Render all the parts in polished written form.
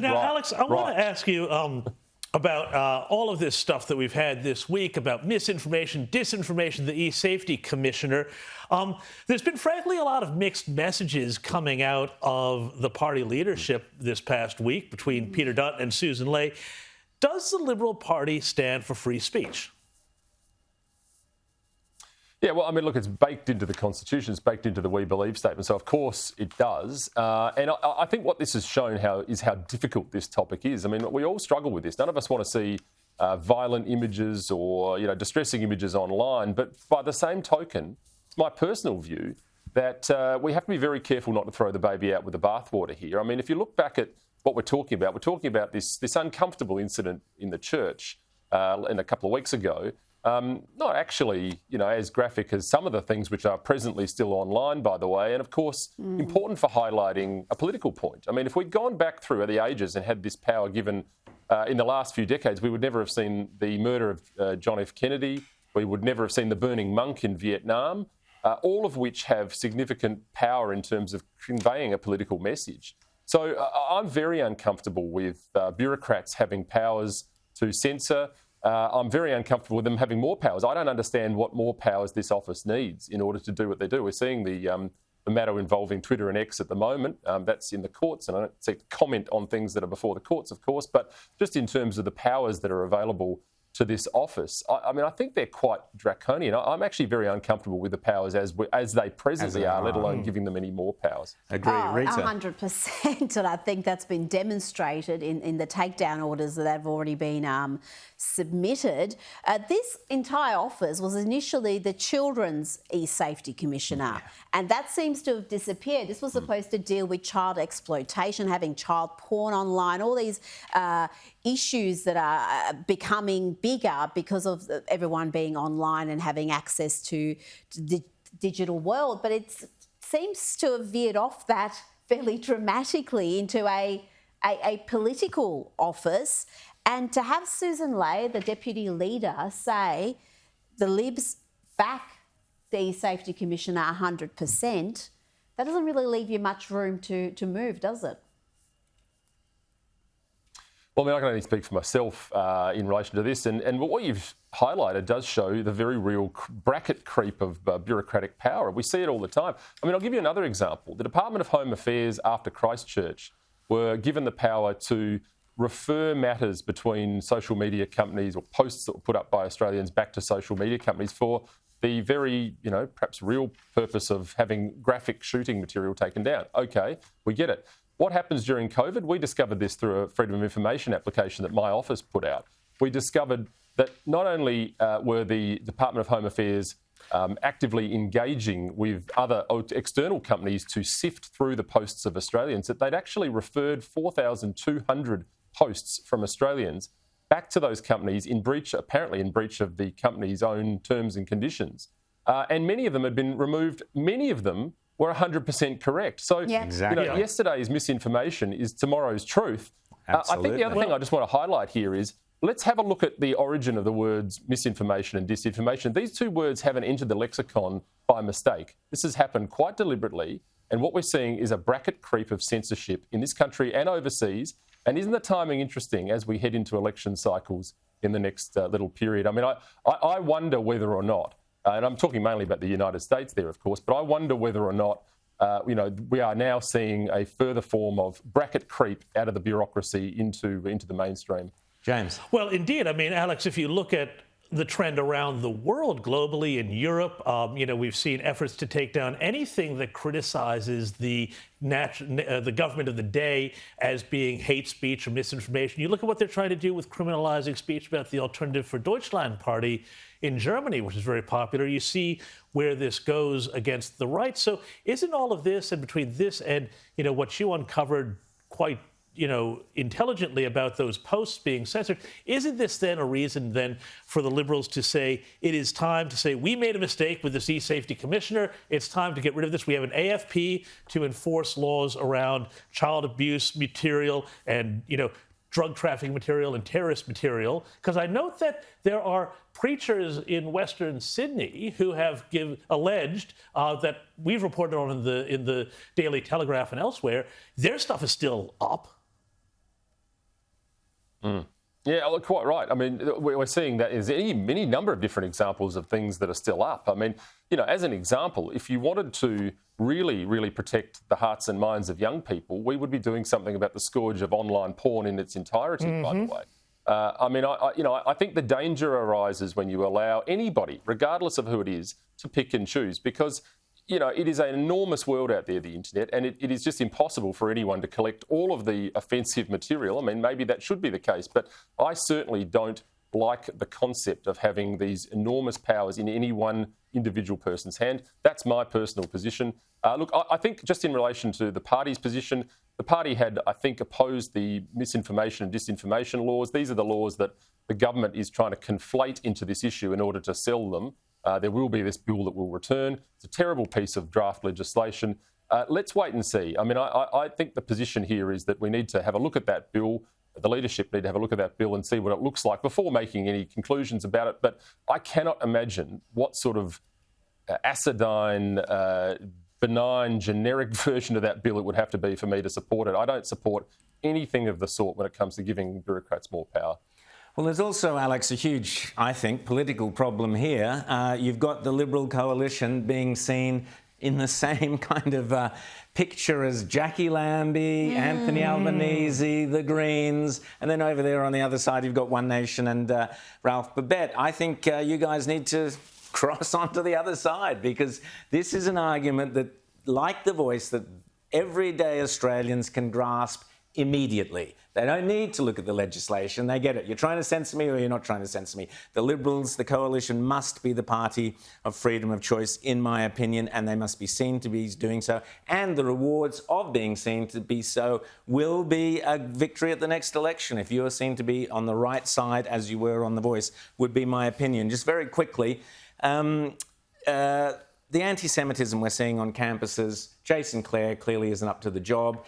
Now, Right, Alex, I want to ask you about all of this stuff that we've had this week about misinformation, disinformation, the e-safety commissioner. There's been, frankly, a lot of mixed messages coming out of the party leadership this past week between Peter Dutton and Susan Ley. Does the Liberal Party stand for free speech? Yeah, well, I mean, look, it's baked into the Constitution, it's baked into the We Believe statement, so of course it does. And I think what this has shown is how difficult this topic is. I mean, we all struggle with this. None of us want to see violent images or, distressing images online. But by the same token, it's my personal view that we have to be very careful not to throw the baby out with the bathwater here. I mean, if you look back at what we're talking about this uncomfortable incident in the church a couple of weeks ago. Not actually, as graphic as some of the things which are presently still online, by the way, and of course, important for highlighting a political point. I mean, if we'd gone back through the ages and had this power given in the last few decades, we would never have seen the murder of John F. Kennedy. We would never have seen the burning monk in Vietnam, all of which have significant power in terms of conveying a political message. So I'm very uncomfortable with bureaucrats having powers to censor. I'm very uncomfortable with them having more powers. I don't understand what more powers this office needs in order to do what they do. We're seeing the matter involving Twitter and X at the moment. That's in the courts, and I don't seek to comment on things that are before the courts, of course, but just in terms of the powers that are available to this office, I mean, I think they're quite draconian. I'm actually very uncomfortable with the powers as they presently are, let alone giving them any more powers. Agree, Rita. 100%, and I think that's been demonstrated in the takedown orders that have already been submitted. This entire office was initially the Children's E-Safety Commissioner, and that seems to have disappeared. This was supposed to deal with child exploitation, having child porn online, all these issues that are becoming bigger because of everyone being online and having access to the digital world. But it seems to have veered off that fairly dramatically into a political office. And to have Susan Ley, the deputy leader, say the Libs back the E-Safety Commissioner 100%, that doesn't really leave you much room to move, does it? Well, I mean, I can only speak for myself in relation to this, and what you've highlighted does show the very real bracket creep of bureaucratic power. We see it all the time. I mean, I'll give you another example. The Department of Home Affairs after Christchurch were given the power to refer matters between social media companies or posts that were put up by Australians back to social media companies for the very, perhaps real purpose of having graphic shooting material taken down. Okay, we get it. What happens during COVID? We discovered this through a Freedom of Information application that my office put out. We discovered that not only were the Department of Home Affairs actively engaging with other external companies to sift through the posts of Australians, that they'd actually referred 4,200 posts from Australians back to those companies apparently in breach of the company's own terms and conditions. And many of them had been removed. Many of them were 100% correct. So, Exactly. Yesterday's misinformation is tomorrow's truth. I think the other thing I just want to highlight here is let's have a look at the origin of the words misinformation and disinformation. These two words haven't entered the lexicon by mistake. This has happened quite deliberately, and what we're seeing is a bracket creep of censorship in this country and overseas. And isn't the timing interesting as we head into election cycles in the next little period? I mean, I wonder whether or not, and I'm talking mainly about the United States there, of course, but I wonder whether or not, we are now seeing a further form of bracket creep out of the bureaucracy into the mainstream. James. Well, indeed. I mean, Alex, if you look at the trend around the world, globally, in Europe, we've seen efforts to take down anything that criticizes the government of the day as being hate speech or misinformation. You look at what they're trying to do with criminalizing speech about the Alternative for Deutschland party in Germany, which is very popular. You see where this goes against the right. So isn't all of this, and between this and, what you uncovered quite intelligently about those posts being censored, isn't this then a reason then for the Liberals to say it is time to say we made a mistake with the E-Safety Commissioner, it's time to get rid of this? We have an AFP to enforce laws around child abuse material and, drug trafficking material and terrorist material, because I note that there are preachers in Western Sydney who have alleged that we've reported on in the Daily Telegraph and elsewhere, their stuff is still up. Yeah, look, quite right. I mean, we're seeing that there's any number of different examples of things that are still up. I mean, as an example, if you wanted to really, really protect the hearts and minds of young people, we would be doing something about the scourge of online porn in its entirety, by the way. I think the danger arises when you allow anybody, regardless of who it is, to pick and choose, because it is an enormous world out there, the internet, and it is just impossible for anyone to collect all of the offensive material. I mean, maybe that should be the case, but I certainly don't like the concept of having these enormous powers in any one individual person's hand. That's my personal position. Look, I think just in relation to the party's position, the party had, I think, opposed the misinformation and disinformation laws. These are the laws that the government is trying to conflate into this issue in order to sell them. There will be this bill that will return. It's a terrible piece of draft legislation. Let's wait and see. I mean, I think the position here is that we need to have a look at that bill. The leadership need to have a look at that bill and see what it looks like before making any conclusions about it. But I cannot imagine what sort of acidine, benign, generic version of that bill it would have to be for me to support it. I don't support anything of the sort when it comes to giving bureaucrats more power. Well, there's also, Alex, a huge, I think, political problem here. You've got the Liberal coalition being seen in the same kind of picture as Jackie Lambie, Anthony Albanese, the Greens, and then over there on the other side you've got One Nation and Ralph Babet. I think you guys need to cross onto the other side, because this is an argument that, like The Voice, that everyday Australians can grasp immediately. They don't need to look at the legislation. They get it. You're trying to censor me or you're not trying to censor me. The Liberals, the coalition, must be the party of freedom of choice, in my opinion, and they must be seen to be doing so. And the rewards of being seen to be so will be a victory at the next election. If you are seen to be on the right side, as you were on The Voice, would be my opinion. Just very quickly, the anti-Semitism we're seeing on campuses, Jason Clare clearly isn't up to the job.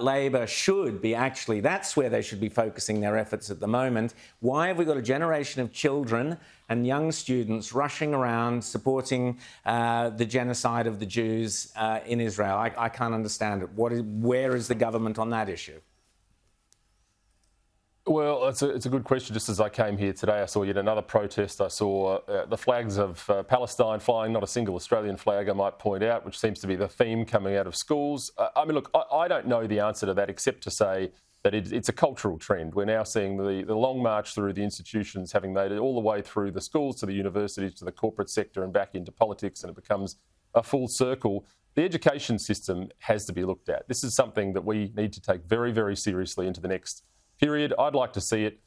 Labor should be that's where they should be focusing their efforts at the moment. Why have we got a generation of children and young students rushing around supporting the genocide of the Jews in Israel? I can't understand it. Where is the government on that issue? Well, it's a good question. Just as I came here today, I saw yet another protest. I saw the flags of Palestine flying, not a single Australian flag, I might point out, which seems to be the theme coming out of schools. I mean, look, I don't know the answer to that except to say that it's a cultural trend. We're now seeing the long march through the institutions, having made it all the way through the schools to the universities to the corporate sector and back into politics, and it becomes a full circle. The education system has to be looked at. This is something that we need to take very, very seriously into the next period. I'd like to see it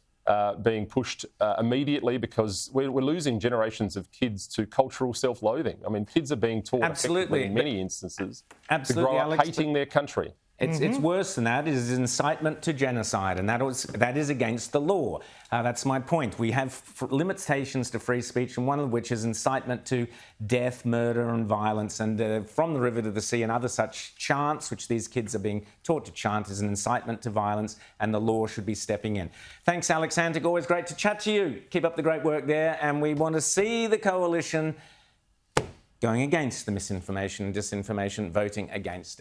being pushed immediately, because we're losing generations of kids to cultural self-loathing. I mean, kids are being taught effectively in many instances to grow up Alex, hating their country. It's worse than that. It is incitement to genocide, and that is against the law. That's my point. We have limitations to free speech, and one of which is incitement to death, murder and violence. And from the river to the sea and other such chants, which these kids are being taught to chant, is an incitement to violence, and the law should be stepping in. Thanks, Alex Antic. Always great to chat to you. Keep up the great work there, and we want to see the coalition going against the misinformation and disinformation, voting against it.